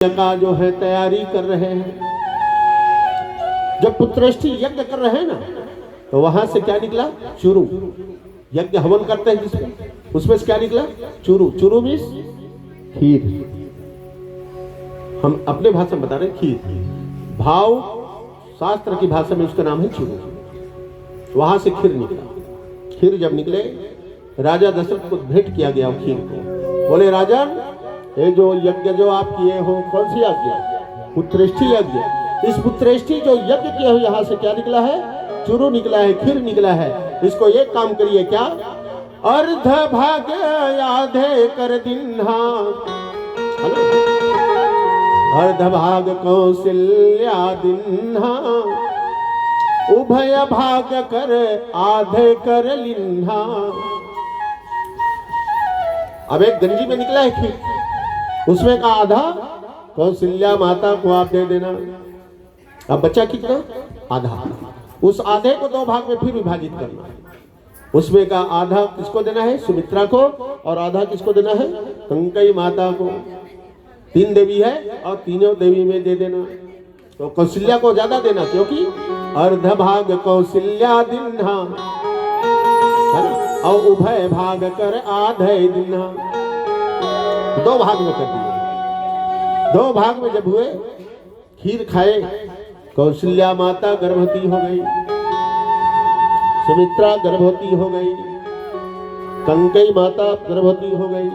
का जो है तैयारी कर रहे हैं। जब पुत्रेष्टि यज्ञ कर रहे हैं ना, तो वहां से क्या निकला? चूरू। यज्ञ हवन करते हैं जिसमें, उसमें से क्या निकला? चूरू। चूरू मीन्स खीर। हम अपने भाषा में बता रहे हैं खीर। भाव शास्त्र की भाषा में उसका नाम है चूरू। वहां से खीर निकला। खीर जब निकले, राजा दशरथ को भेंट किया गया खीर को। बोले राजन, ये जो यज्ञ जो आप किए हो, कौन सी यज्ञ? पुत्रेष्टि यज्ञ। इस पुत्रेष्टि जो यज्ञ किए हो, यहाँ से क्या निकला है? चूरू निकला है, खीर निकला है। इसको एक काम करिए, क्या? अर्ध भाग्य आधे कर दिन्हा, अर्ध भाग कौशल्या दिन्हा, उभय भाग कर आधे कर लिन्हा। अब एक गंजी में निकला है खीर, उसमें का आधा कौशल्या माता को आप दे देना। अब बच्चा कितना? आधा। उस आधे को दो भाग में फिर विभाजित करना। उसमें का आधा किसको देना है? सुमित्रा को। और आधा किसको देना है? कंकई माता को। 3 देवी है और तीनों देवी में दे देना। तो कौशल्या को ज्यादा देना, क्योंकि अर्ध भाग कौशल्या दिन्हा और उभय भाग कर आधे दिन्हा। 2 भाग में कर दिए। 2 भाग में जब हुए, खीर खाए, कौशल्या माता गर्भवती हो गई, सुमित्रा गर्भवती हो गई, कंकई माता गर्भवती हो गई।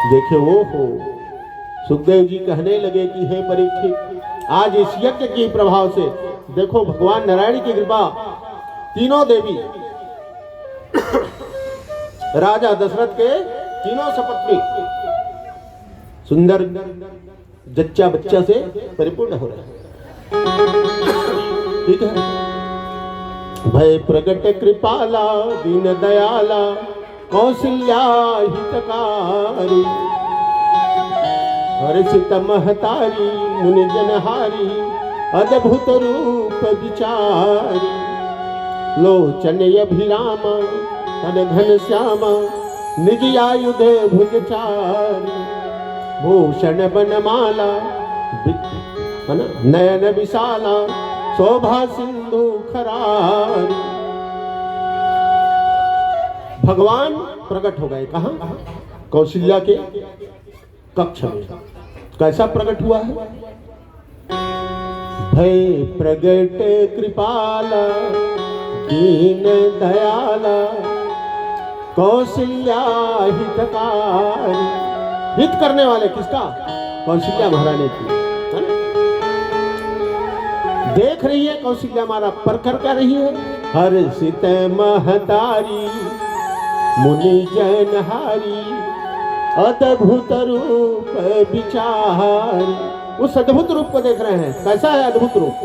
देखे वो हो, सुखदेव जी कहने लगे कि हे परीक्षित, आज इस यज्ञ के प्रभाव से देखो भगवान नारायण की कृपा, तीनों देवी राजा दशरथ के तीनों सपत्नी सुंदर जच्चा बच्चा से परिपूर्ण हो रहे हैं। ठीक है। भय प्रगट कृपाला दीन दयाला कौशल्या हितकारी, हर्षित महतारी मुनि जनहारी, अद्भुत रूप विचारी, लोचन अभिरामा तन घन श्यामा, निज आयुध भुजचारी, भूषण बनमाला है ना, नयन विशाला, शोभा सिंधु खरारी। भगवान प्रकट हो गए। कहां? कौशल्या के कक्ष में। कैसा प्रकट हुआ है? भय प्रगट कृपाला दीन दयाला कौशल्या हितकारी। हित करने वाले किसका? कौशल्या महारानी की। देख रही है कौशल्या महाराज, परखर कर रही है। हर्षित महतारी मुनि जनहारी, अद्भुत रूप विचारी। उस अद्भुत रूप को देख रहे हैं। कैसा है अद्भुत रूप?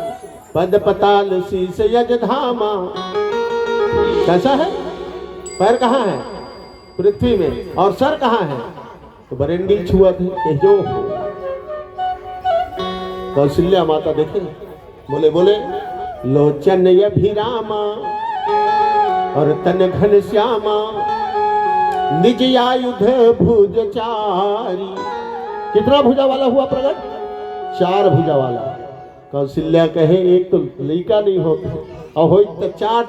पद पताल शीस यज धामा। कैसा है? पैर कहाँ है? पृथ्वी में। और सर कहाँ है? तो बरेंडी छुआ थे जो। कौशल्या माता देखे, बोले बोले लोचन अभिरामा और तन घन श्यामा, निज आयुध भुजचारी। कितना भुजा वाला हुआ प्रकट? 4 भुजा वाला। कौशल्या कहे एक तो लड़का नहीं होता और हो तो 4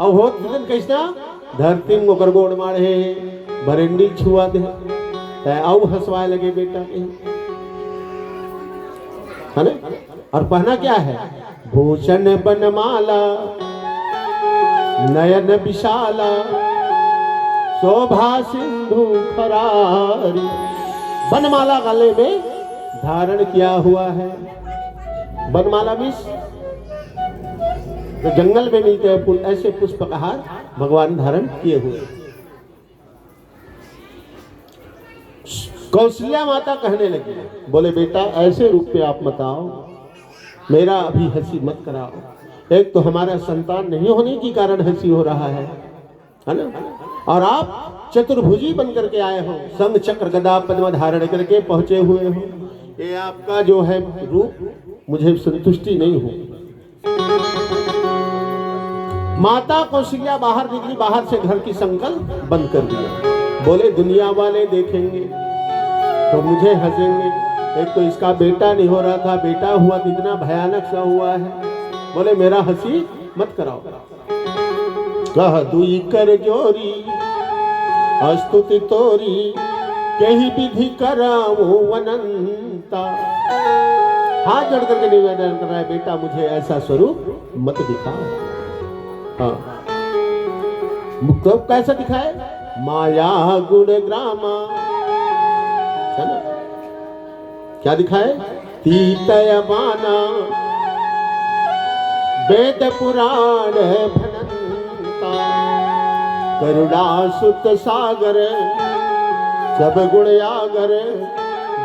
और हो कैसा? धरती में ओकर गोड़ मारे बरेंडी छुआ दे औ हंसवाए लगे बेटा के, है ना? और पहना क्या है? भूषण बनमाला नयन विशाला, शोभा सिंधु खरारी। बनमाला गले में धारण किया हुआ है। बनमाला मीन्स जो जंगल में मिलते हैं फूल, ऐसे पुष्पकहार भगवान धारण किए हुए। कौशल्या माता कहने लगी, बोले बेटा ऐसे रूप पे आप मत आओ, मेरा अभी हंसी मत कराओ। एक तो हमारा संतान नहीं होने के कारण हंसी हो रहा है ना? और आप चतुर्भुजी बन करके आए हो, संग चक्र गदा पद्म धारण करके पहुंचे हुए हो। ये आपका जो है रूप मुझे संतुष्टि नहीं हो। माता कौशल्या बाहर निकली, बाहर से घर की संकल्प बंद कर दिया। बोले दुनिया वाले देखेंगे तो मुझे हंसेंगे। एक तो इसका बेटा नहीं हो रहा था, बेटा हुआ तो इतना भयानक सा हुआ है। बोले मेरा हंसी मत कराओ। कह दुई कर जोरी अस्तुति तोरी, कही विधि कराओ अनंता। हाथ जोड़ करके निवेदन कर रहा है, बेटा मुझे ऐसा स्वरूप मत दिखाओ। हाँ, तो कैसा दिखाए? माया गुण ग्रामा, है ना? क्या दिखाए? तीतय माना वेद पुराण भनंता, करुणा सुत सागर सब गुण आगर,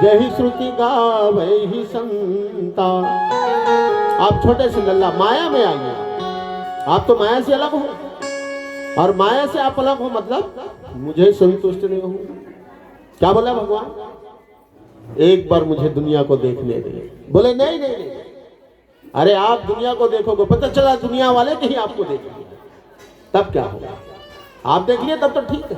जही श्रुति गावे ही संता। आप छोटे से लल्ला माया में आइए, आप तो माया से अलग हो, और माया से आप अलग हो मतलब मुझे संतुष्ट नहीं हो। क्या बोला भगवान? एक बार मुझे दुनिया को देखने दे। बोले नहीं नहीं नहीं, अरे आप दुनिया को देखोगे, पता चला दुनिया वाले कहीं आपको देखेंगे, तब क्या होगा? आप देख लिए तब तो ठीक है,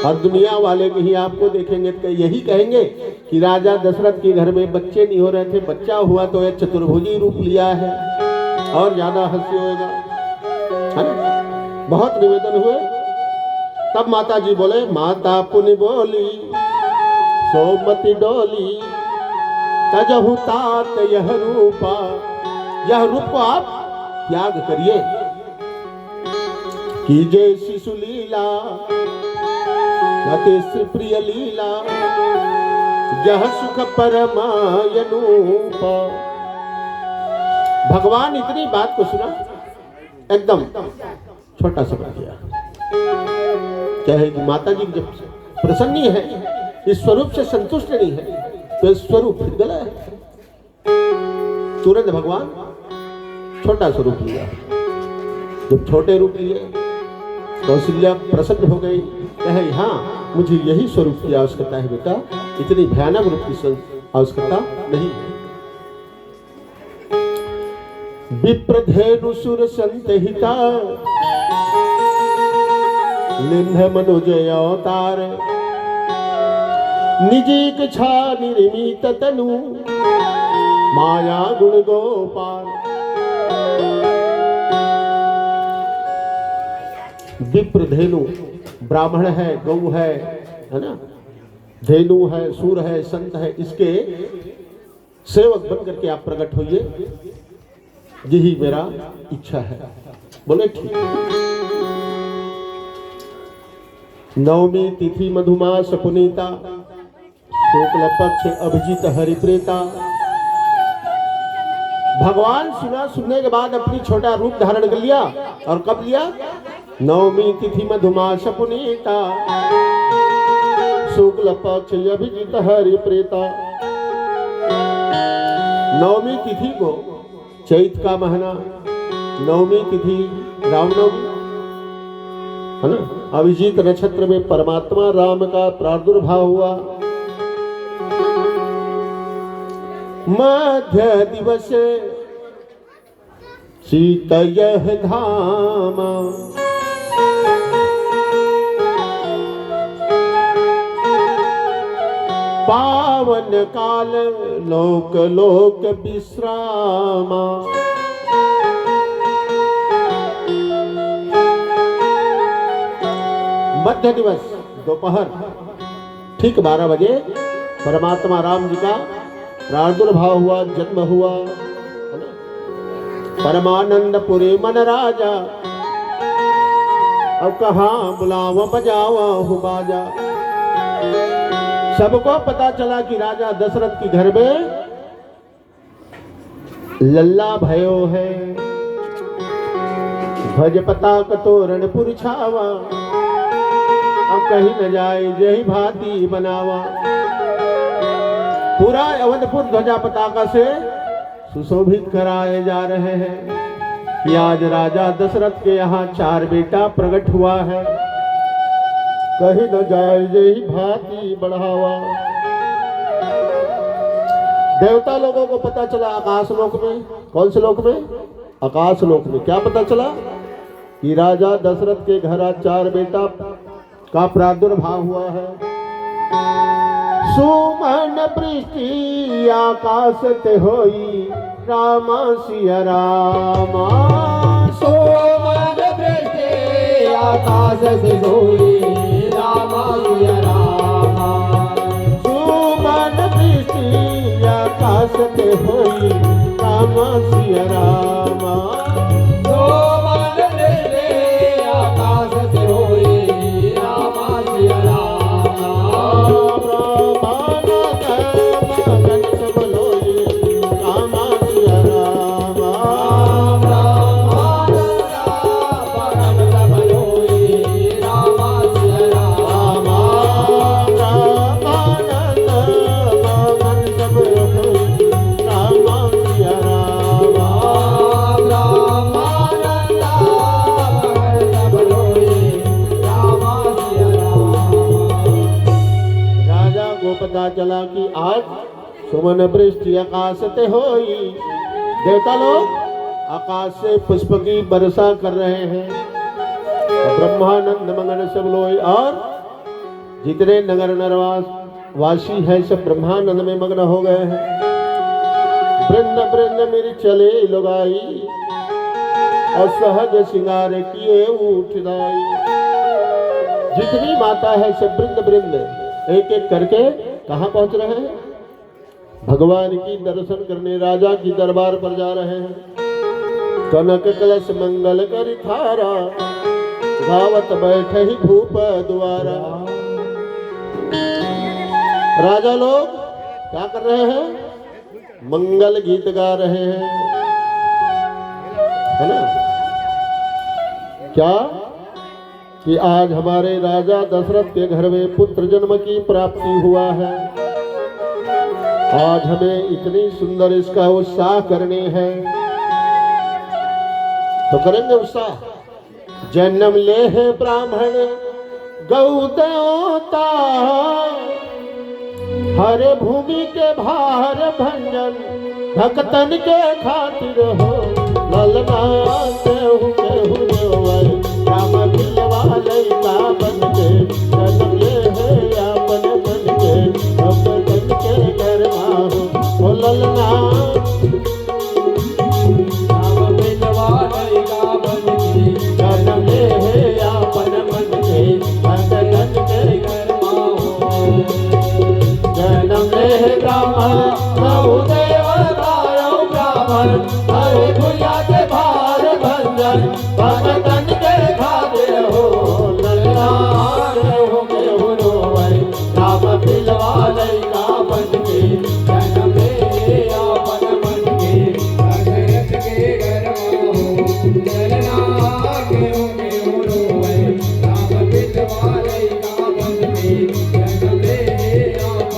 और दुनिया वाले कहीं आपको देखेंगे तो यही कहेंगे कि राजा दशरथ के घर में बच्चे नहीं हो रहे थे, बच्चा हुआ तो एक चतुर्भुजी रूप लिया है, और ज्यादा हंसी होगा, है ना? बहुत निवेदन हुए। तब माता जी बोले, माता पुनि बोली सोमति डोली, तजहु तात यह रूपा, यह रूप को आप त्याग करिए। कीजे शिशु लीला अति प्रिय लीला, जह सुख परमायनूप। भगवान इतनी बात को सुना, एकदम छोटा सा बन गया। क्या है कि माता जी जब प्रसन्न है, इस स्वरूप से संतुष्ट नहीं है, तो इस स्वरूप फिर गला है। तुरंत भगवान छोटा स्वरूप लिया। जब छोटे रूप लिए कौशल्या प्रसन्न हो गई, कहे हाँ मुझे यही स्वरूप की आवश्यकता है बेटा, इतनी भयानक रूप की आवश्यकता नहीं है। विप्रधेनु सुर संतहिता, लिन्ह मनुज अवतार, निजी इच्छा निर्मित तनु, माया गुण गोपाल। विप्र धेनु, ब्राह्मण है, गौ है ना? धेनु है, सूर है, संत है, इसके सेवक बन करके आप प्रकट होइए, यही मेरा इच्छा है। बोले ठीक। नवमी तिथि मधुमास पुनीता, शुक्ल पक्ष अभिजीत हरिप्रेता। भगवान सुना, सुनने के बाद अपनी छोटा रूप धारण कर लिया, और कब लिया? नवमी तिथि मधुमास पुनीता, शुक्ल पक्ष अभिजीत हरिप्रेता। नवमी तिथि को, चैत का महीना, नवमी तिथि रामनवमी है ना? अभिजीत नक्षत्र में परमात्मा राम का प्रादुर्भाव हुआ। मध्य दिवस शीतयः धाम, पावन काल लोक लोक विश्रामा। मध्य दिवस दोपहर ठीक 12 बजे परमात्मा राम जी का प्रादुर्भाव हुआ, जन्म हुआ। परमानंदपुरी मन राजा, अब कहाँ बुलावा बजावा हूँ बाजा। सबको पता चला कि राजा दशरथ के घर में लल्ला भयो है। भज पताक तोरण पुर छावा, अब कहीं न जाए जय भांति बनावा। पूरा अवधपुर ध्वजा पताका से सुशोभित कराए जा रहे हैं कि आज राजा दशरथ के यहाँ 4 बेटा प्रकट हुआ है। कहीं न जाए जय भांति बढ़ावा। देवता लोगों को पता चला आकाश लोक में। कौन से लोक में? आकाश लोक में। क्या पता चला? कि राजा दशरथ के घर 4 बेटा का प्रादुर्भाव हुआ है। सुमन वृष्टि आकाश ते होई राम सिया रामा। सुमन वृष्टि आकाश से होई राम सिया रामा। सुमन वृष्टि आकाश ते होई राम सिया रामा। सुमन वृष्टि आकाश से होई राम सिया रामा। पता चला कि आज सुमन वृष्टि आकाश ते होई। देवता लोग आकाश से पुष्प की वर्षा कर रहे हैं। ब्रह्मानंद मगन सब लोग और जितने नगर नरवास वासी हैं सब ब्रह्मानंद में मग्न हो गए हैं। वृंद वृंद मेरी चले लुगाई और सहज सिंगार किए उठदाई। जितनी माता है सब वृंद वृंद एक एक करके कहाँ पहुंच रहे हैं? भगवान की दर्शन करने राजा की दरबार पर जा रहे हैं। कनक कलश मंगल कर थारा गावत बैठे ही भूप द्वारा। राजा लोग क्या कर रहे हैं? मंगल गीत गा रहे हैं, है ना? क्या कि आज हमारे राजा दशरथ के घर में पुत्र जन्म की प्राप्ति हुआ है। आज हमें इतनी सुंदर इसका उत्साह करने हैं, तो करेंगे उत्साह। जन्म ले है ब्राह्मण गौ देवता, हरे भूमि के भार भंजन भक्तन के खातिर हो। ललना केहू केहू देवल राम बिलवा लैका बन के जन्म ले है आपन बन के भक्तन के घर माहो। ओ ललना राम बिलवा लैका बन के जन्म ले है आपन बन के भक्तन के घर माहो। जन्म ले है ब्राह्मण